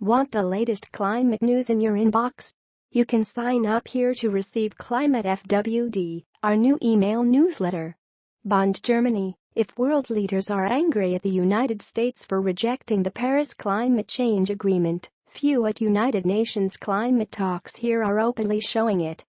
Want the latest climate news in your inbox? You can sign up here to receive Climate FWD, our new email newsletter. BONN, Germany. If world leaders are angry at the United States for rejecting the Paris climate change agreement, few at United Nations climate talks here are openly showing it.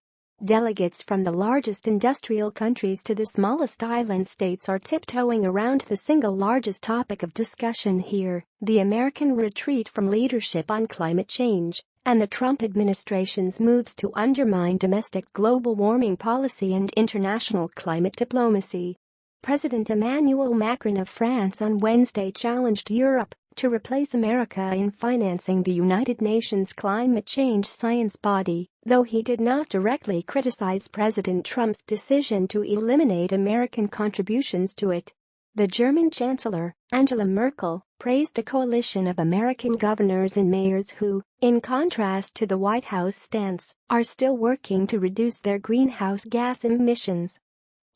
Delegates from the largest industrial countries to the smallest island states are tiptoeing around the single largest topic of discussion here, the American retreat from leadership on climate change, and the Trump administration's moves to undermine domestic global warming policy and international climate diplomacy. President Emmanuel Macron of France on Wednesday challenged Europe to replace America in financing the United Nations climate change science body, though he did not directly criticize President Trump's decision to eliminate American contributions to it. The German chancellor, Angela Merkel, praised a coalition of American governors and mayors who, in contrast to the White House stance, are still working to reduce their greenhouse gas emissions.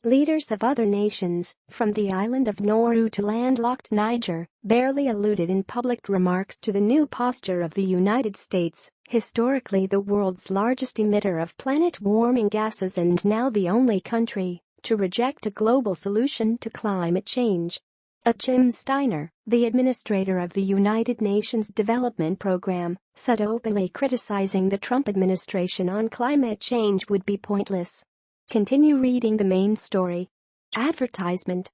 Leaders of other nations, from the island of Nauru to landlocked Niger, barely alluded in public remarks to the new posture of the United States, historically the world's largest emitter of planet-warming gases and now the only country to reject a global solution to climate change. Jim Steiner, the administrator of the United Nations Development Program, said openly criticizing the Trump administration on climate change would be pointless. Continue reading the main story. Advertisement.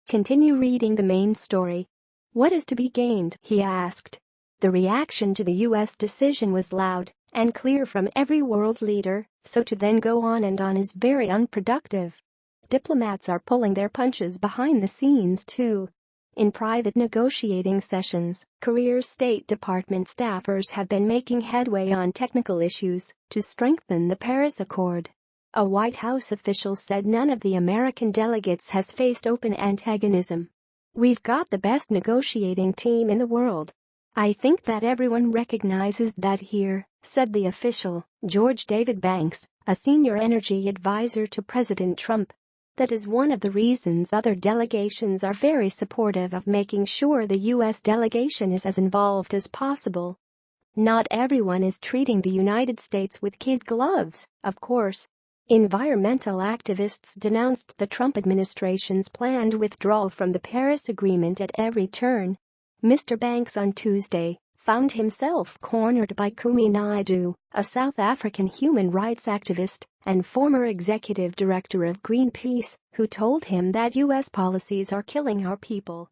Continue reading the main story. What is to be gained? He asked. The reaction to the U.S. decision was loud and clear from every world leader, so to then go on and on is very unproductive. Diplomats are pulling their punches behind the scenes too. In private negotiating sessions, career State Department staffers have been making headway on technical issues to strengthen the Paris Accord. A White House official said none of the American delegates has faced open antagonism. We've got the best negotiating team in the world. I think that everyone recognizes that here, said the official, George David Banks, a senior energy advisor to President Trump. That is one of the reasons other delegations are very supportive of making sure the U.S. delegation is as involved as possible. Not everyone is treating the United States with kid gloves, of course. Environmental activists denounced the Trump administration's planned withdrawal from the Paris Agreement at every turn. Mr. Banks on Tuesday found himself cornered by Kumi Naidoo, a South African human rights activist and former executive director of Greenpeace, who told him that U.S. policies are killing our people.